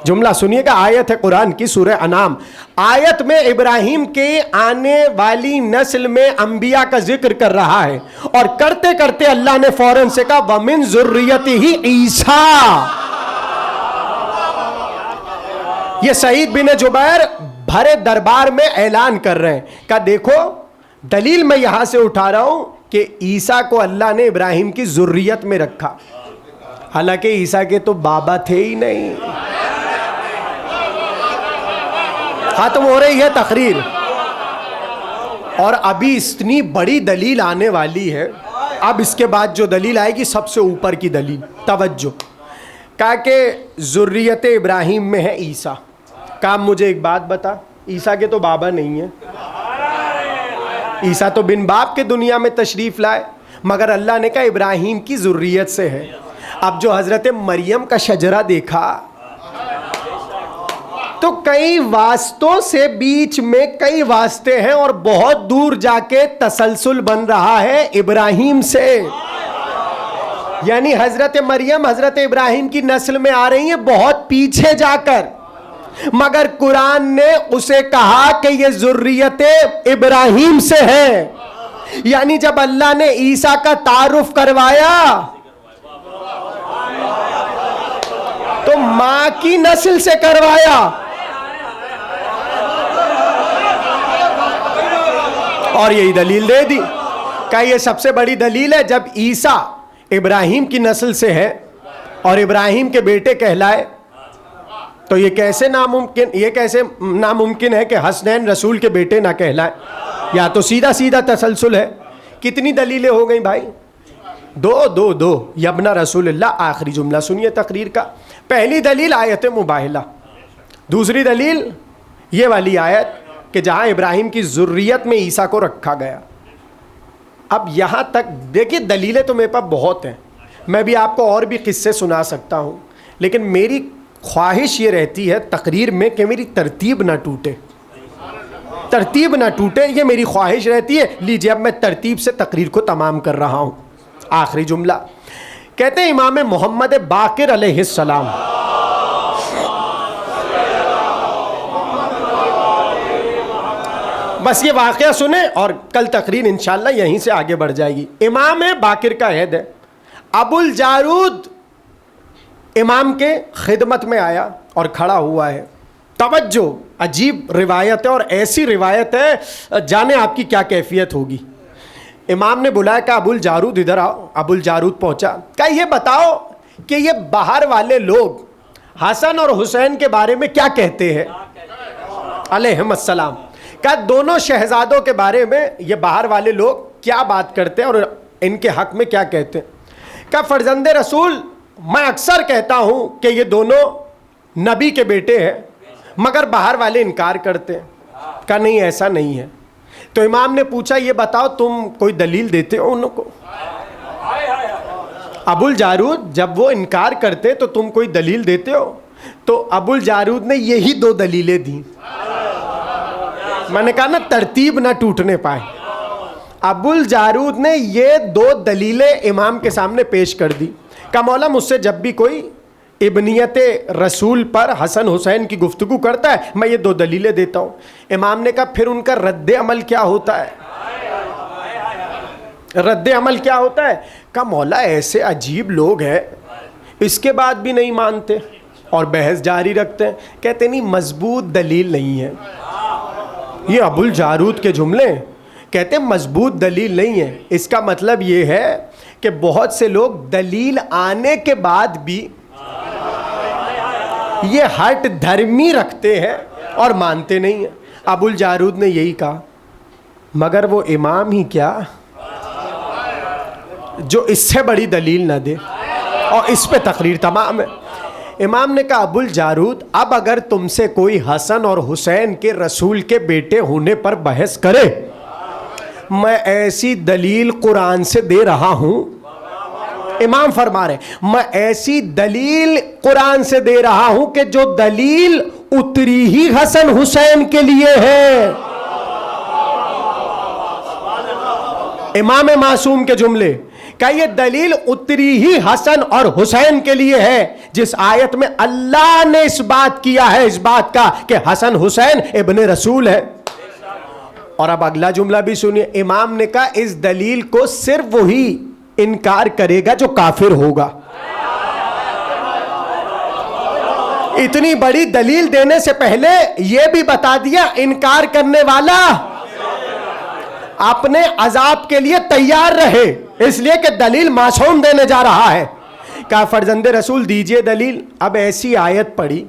جملہ سنیے گا، آیت ہے قرآن کی سورہ انعام، آیت میں ابراہیم کے آنے والی نسل میں انبیاء کا ذکر کر رہا ہے، اور کرتے کرتے اللہ نے فوراً سے کہا وَمِن ذُرِّيَّتِهِ عیسیٰ۔ یہ سعید بن جبیر بھرے دربار میں اعلان کر رہے ہیں کہ دیکھو دلیل میں یہاں سے اٹھا رہا ہوں کہ عیسیٰ کو اللہ نے ابراہیم کی ذریت میں رکھا، حالانکہ عیسیٰ کے تو بابا تھے ہی نہیں۔ ختم ہو رہی ہے تقریر، اور ابھی اتنی بڑی دلیل آنے والی ہے۔ اب اس کے بعد جو دلیل آئے گی سب سے اوپر کی دلیل، توجہ۔ کہا کہ ذریت ابراہیم میں ہے عیسیٰ۔ کہا مجھے ایک بات بتا، عیسیٰ کے تو بابا نہیں ہیں، عیسیٰ تو بن باپ کے دنیا میں تشریف لائے، مگر اللہ نے کہا ابراہیم کی ذریت سے ہے۔ اب جو حضرت مریم کا شجرہ دیکھا تو کئی واسطوں سے بیچ میں کئی واسطے ہیں، اور بہت دور جا کے تسلسل بن رہا ہے ابراہیم سے، یعنی حضرت مریم حضرت ابراہیم کی نسل میں آ رہی ہیں بہت پیچھے جا کر، مگر قرآن نے اسے کہا کہ یہ ذریت ابراہیم سے ہے۔ یعنی جب اللہ نے عیسیٰ کا تعارف کروایا تو ماں کی نسل سے کروایا، اور یہی دلیل دے دی کہ یہ سب سے بڑی دلیل ہے۔ جب عیسیٰ ابراہیم کی نسل سے ہے اور ابراہیم کے بیٹے کہلائے تو یہ کیسے ناممکن ہے کہ حسنین رسول کے بیٹے نہ کہلائے؟ یا تو سیدھا سیدھا تسلسل ہے۔ کتنی دلیلیں ہو گئیں بھائی؟ دو یبنا رسول اللہ۔ آخری جملہ سنیے تقریر کا۔ پہلی دلیل آیت مباہلہ، دوسری دلیل یہ والی آیت کہ جہاں ابراہیم کی ذریت میں عیسیٰ کو رکھا گیا۔ اب یہاں تک دیکھیے دلیلیں تو میرے پاس بہت ہیں، میں بھی آپ کو اور بھی قصے سنا سکتا ہوں، لیکن میری خواہش یہ رہتی ہے تقریر میں کہ میری ترتیب نہ ٹوٹے، ترتیب نہ ٹوٹے، یہ میری خواہش رہتی ہے۔ لیجئے اب میں ترتیب سے تقریر کو تمام کر رہا ہوں۔ آخری جملہ کہتے ہیں امام محمد باقر علیہ السلام، بس یہ واقعہ سنیں اور کل تقریر انشاءاللہ یہیں سے آگے بڑھ جائے گی. امام باقر کا عہد ہے. ابو الجارود امام کے خدمت میں آیا اور کھڑا ہوا ہے. توجہ, عجیب روایت ہے اور ایسی روایت ہے جانے آپ کی کیا کیفیت ہوگی. امام نے بلایا کہ ابو الجارود ادھر آؤ. ابو الجارود پہنچا. کہا یہ بتاؤ کہ یہ باہر والے لوگ حسن اور حسین کے بارے میں کیا کہتے ہیں علیہم السلام. کہا دونوں شہزادوں کے بارے میں یہ باہر والے لوگ کیا بات کرتے ہیں اور ان کے حق میں کیا کہتے ہیں. کہا فرزند رسول میں اکثر کہتا ہوں کہ یہ دونوں نبی کے بیٹے ہیں مگر باہر والے انکار کرتے ہیں. کہا نہیں ایسا نہیں ہے. تو امام نے پوچھا یہ بتاؤ تم کوئی دلیل دیتے ہو ان کو. ابو الجارود جب وہ انکار کرتے تو تم کوئی دلیل دیتے ہو. تو ابو الجارود نے یہی 2 دلیلیں دیں. میں نے کہا نا ترتیب نہ ٹوٹنے پائے. ابو الجارود نے یہ 2 دلیلیں امام کے سامنے پیش کر دی. کہا مولا مجھ سے جب بھی کوئی ابنیت رسول پر حسن حسین کی گفتگو کرتا ہے میں یہ 2 دلیلیں دیتا ہوں. امام نے کہا پھر ان کا رد عمل کیا ہوتا ہے؟ رد عمل کیا ہوتا ہے؟ کہا مولا ایسے عجیب لوگ ہیں اس کے بعد بھی نہیں مانتے اور بحث جاری رکھتے ہیں. کہتے نہیں مضبوط دلیل نہیں ہے. یہ ابو الجارود کے جملے کہتے مضبوط دلیل نہیں ہے. اس کا مطلب یہ ہے کہ بہت سے لوگ دلیل آنے کے بعد بھی یہ ہٹ دھرمی رکھتے ہیں اور مانتے نہیں ہیں. ابو الجارود نے یہی کہا مگر وہ امام ہی کیا جو اس سے بڑی دلیل نہ دے, اور اس پہ تقریر تمام ہے. امام نے کہا ابو الجارود اب اگر تم سے کوئی حسن اور حسین کے رسول کے بیٹے ہونے پر بحث کرے میں ایسی دلیل قرآن سے دے رہا ہوں. امام فرما رہے میں ایسی دلیل قرآن سے دے رہا ہوں کہ جو دلیل اتری ہی حسن حسین کے لیے ہے. امام معصوم کے جملے کہ یہ دلیل اتری ہی حسن اور حسین کے لیے ہے جس آیت میں اللہ نے اس بات کیا ہے اس بات کا کہ حسن حسین ابن رسول ہے. اور اب اگلا جملہ بھی سنیے. امام نے کہا اس دلیل کو صرف وہی انکار کرے گا جو کافر ہوگا. اتنی بڑی دلیل دینے سے پہلے یہ بھی بتا دیا انکار کرنے والا اپنے عذاب کے لیے تیار رہے, اس لیے کہ دلیل معصوم دینے جا رہا ہے. کہا فرزند رسول دیجئے دلیل. اب ایسی آیت پڑھی,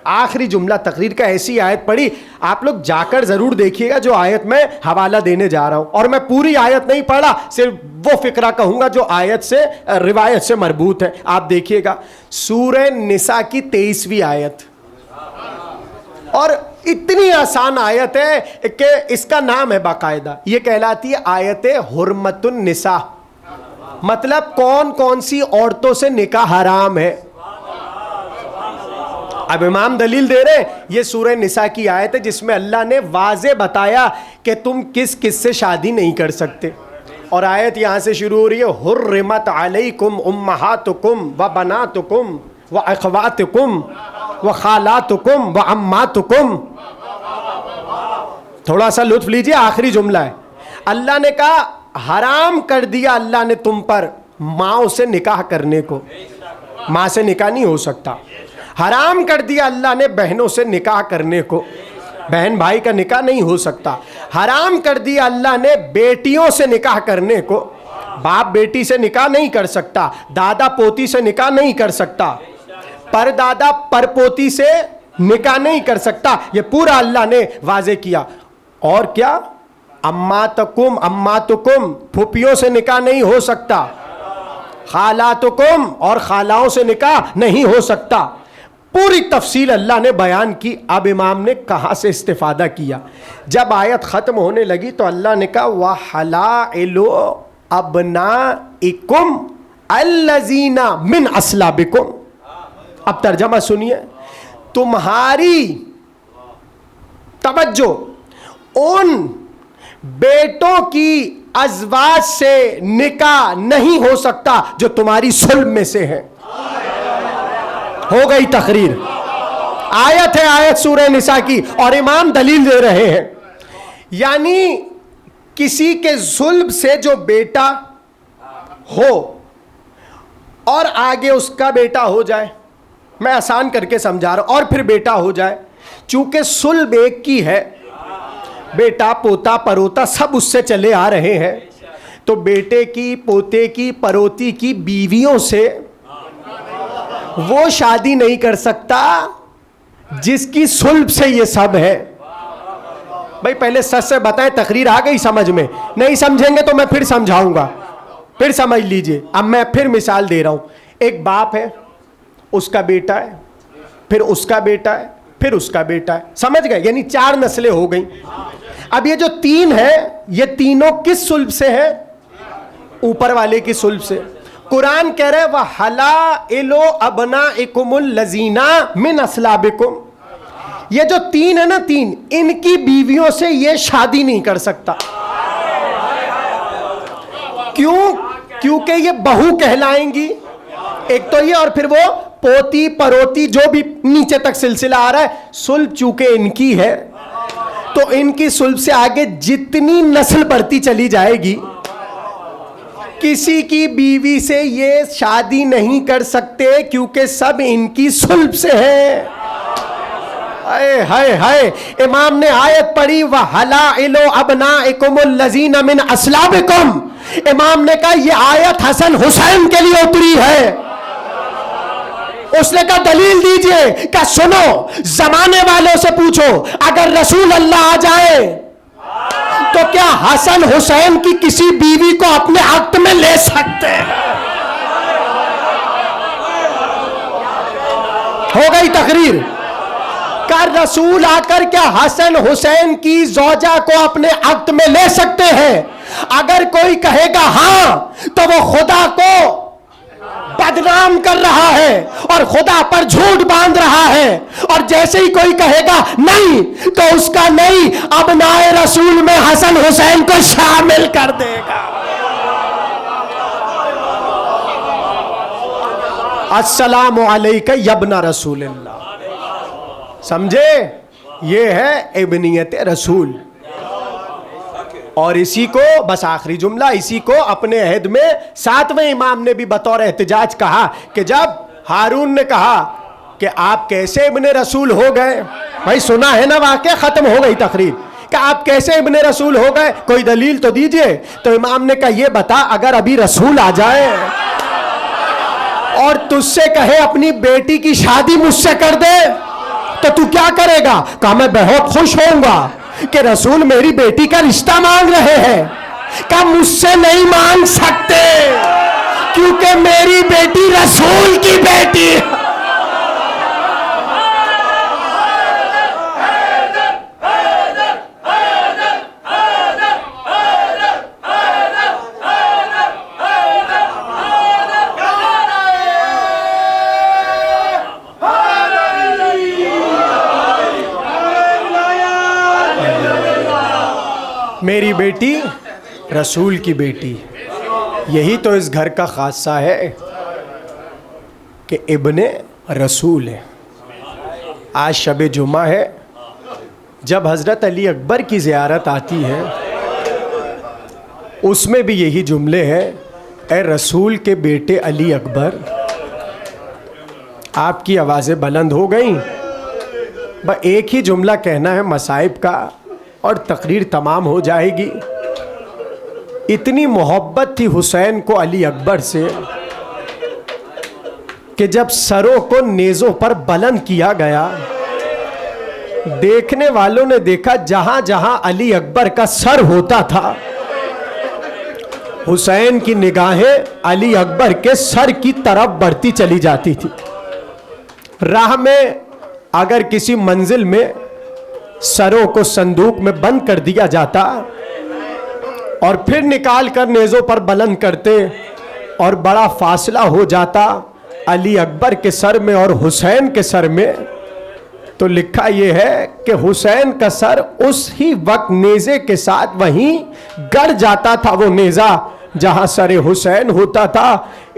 آخری جملہ تقریر کا, ایسی آیت پڑھی آپ لوگ جا کر ضرور دیکھیے گا جو آیت میں حوالہ دینے جا رہا ہوں. اور میں پوری آیت نہیں پڑھا, صرف وہ فقرہ کہوں گا جو آیت سے روایت سے مربوط ہے. آپ دیکھیے گا سورہ نساء کی 23ویں آیت, اور اتنی آسان آیت ہے کہ اس کا نام ہے باقاعدہ, یہ کہلاتی ہے آیت حرمت النساء. مطلب کون کون سی عورتوں سے نکاح حرام ہے. اب امام دلیل دے رہے یہ سورہ نساء کی آیت ہے جس میں اللہ نے واضح بتایا کہ تم کس کس سے شادی نہیں کر سکتے. اور آیت یہاں سے شروع ہو رہی ہے حرمت علیکم امہاتکم و بناتکم و اخواتکم و خالاتکم و عماتکم. تھوڑا سا لطف لیجئے, آخری جملہ ہے. اللہ نے کہا حرام کر دیا اللہ نے تم پر ماؤں سے نکاح کرنے کو. ماں سے نکاح نہیں ہو سکتا. حرام کر دیا اللہ نے بہنوں سے نکاح کرنے کو, بہن بھائی کا نکاح نہیں ہو سکتا. حرام کر دیا اللہ نے بیٹیوں سے نکاح کرنے کو, باپ بیٹی سے نکاح نہیں کر سکتا, دادا پوتی سے نکاح نہیں کر سکتا, پر دادا پر پوتی سے نکاح نہیں کر سکتا. یہ پورا اللہ نے واضح کیا. اور کیا اماتکم پھوپھیوں سے نکاح نہیں ہو سکتا, خالاتکم اور خالاؤں سے نکاح نہیں ہو سکتا. پوری تفصیل اللہ نے بیان کی. اب امام نے کہاں سے استفادہ کیا؟ جب آیت ختم ہونے لگی تو اللہ نے کہا وَحَلَائِلُ أَبْنَائِكُمْ الَّذِينَ مِنْ أَصْلَابِكُمْ. اب ترجمہ سنیے. تمہاری توجہ ان بیٹوں کی ازواج سے نکاح نہیں ہو سکتا جو تمہاری صلب میں سے ہیں. ہو گئی تقریر. آیت ہے آیت سورہ نساء کی, اور امام دلیل دے رہے ہیں. یعنی کسی کے ظلم سے جو بیٹا ہو اور آگے اس کا بیٹا ہو جائے، میں آسان کر کے سمجھا رہا ہوں، اور پھر بیٹا ہو جائے، چونکہ صلب ایک کی ہے، بیٹا پوتا پروتا سب اس سے چلے آ رہے ہیں، تو بیٹے کی پوتے کی پروتی کی بیویوں سے وہ شادی نہیں کر سکتا جس کی صلب سے یہ سب ہے۔ بھائی پہلے سچ سے بتائیں، تقریر آ گئی سمجھ میں؟ نہیں سمجھیں گے تو میں پھر سمجھاؤں گا، پھر سمجھ لیجئے۔ اب میں پھر مثال دے رہا ہوں، ایک باپ ہے، اس کا بیٹا ہے، پھر اس کا بیٹا ہے، پھر اس کا بیٹا ہے، سمجھ گئے؟ یعنی 4 نسلیں ہو گئیں۔ اب یہ جو 3 ہے، یہ تینوں کس صلب سے ہے؟ اوپر والے کی صلب سے۔ قرآن کہہ رہے وَحَلَائِلُ أَبْنَائِكُمُ الَّذِينَ مِنْ أَصْلَابِكُمْ، یہ جو 3 ہے نا، 3 ان کی بیویوں سے یہ شادی نہیں کر سکتا۔ کیوں؟ کیونکہ یہ بہو کہلائیں گی، ایک تو یہ، اور پھر وہ پوتی پروتی جو بھی نیچے تک سلسلہ آ رہا ہے، صلب چونکہ ان کی ہے تو ان کی صلب سے آگے جتنی نسل بڑھتی چلی جائے گی، کسی کی بیوی سے یہ شادی نہیں کر سکتے کیونکہ سب ان کی صلب سے ہے۔ ہائے ہائے ہائے، امام نے آیت پڑھی وَحَلَائِلُ أَبْنَائِكُمُ الَّذِينَ مِنْ أَصْلَابِكُمْ، امام نے کہا یہ آیت حسن حسین کے لیے اتری ہے۔ اس نے کہا دلیل دیجئے، کہ سنو زمانے والوں سے پوچھو، اگر رسول اللہ آ جائے تو کیا حسن حسین کی کسی بیوی کو اپنے عقد میں لے سکتے ہیں؟ ہو گئی تقریر؟ کہ رسول آ کر کیا حسن حسین کی زوجہ کو اپنے عقد میں لے سکتے ہیں؟ اگر کوئی کہے گا ہاں تو وہ خدا کو بدنام کر رہا ہے اور خدا پر جھوٹ باندھ رہا ہے، اور جیسے ہی کوئی کہے گا نہیں تو اس کا نہیں ابنائے رسول میں حسن حسین کو شامل کر دے گا۔ السلام علیکہ یبن رسول اللہ، سمجھے؟ یہ ہے ابنیت رسول۔ اور اسی کو بس آخری جملہ، اسی کو اپنے عہد میں 7ویں امام نے بھی بطور احتجاج کہا کہ جب ہارون نے کہا کہ آپ کیسے ابن رسول ہو گئے، بھائی سنا ہے نا واقعہ، ختم ہو گئی تقریر، کہ آپ کیسے ابن رسول ہو گئے، کوئی دلیل تو دیجئے۔ تو امام نے کہا یہ بتا، اگر ابھی رسول آ جائے اور تجھ سے کہے اپنی بیٹی کی شادی مجھ سے کر دے تو تو کیا کرے گا؟ کہا میں بہت خوش ہوں گا کہ رسول میری بیٹی کا رشتہ مانگ رہے ہیں۔ کہا مجھ سے نہیں مانگ سکتے کیونکہ میری بیٹی رسول کی بیٹی ہے۔ میری بیٹی رسول کی بیٹی، یہی تو اس گھر کا خاصہ ہے کہ ابن رسول ہے۔ آج شب جمعہ ہے، جب حضرت علی اکبر کی زیارت آتی ہے اس میں بھی یہی جملے ہیں، اے رسول کے بیٹے علی اکبر۔ آپ کی آوازیں بلند ہو گئیں، بس ایک ہی جملہ کہنا ہے مصائب کا اور تقریر تمام ہو جائے گی۔ اتنی محبت تھی حسین کو علی اکبر سے کہ جب سروں کو نیزوں پر بلند کیا گیا، دیکھنے والوں نے دیکھا جہاں جہاں علی اکبر کا سر ہوتا تھا، حسین کی نگاہیں علی اکبر کے سر کی طرف بڑھتی چلی جاتی تھی۔ راہ میں اگر کسی منزل میں سروں کو صندوق میں بند کر دیا جاتا اور پھر نکال کر نیزوں پر بلند کرتے اور بڑا فاصلہ ہو جاتا علی اکبر کے سر میں اور حسین کے سر میں، تو لکھا یہ ہے کہ حسین کا سر اس ہی وقت نیزے کے ساتھ وہیں گڑ جاتا تھا، وہ نیزہ جہاں سر حسین ہوتا تھا،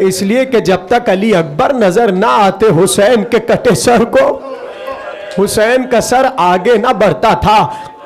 اس لیے کہ جب تک علی اکبر نظر نہ آتے حسین کے کٹے سر کو، حسین کا سر آگے نہ بڑھتا تھا۔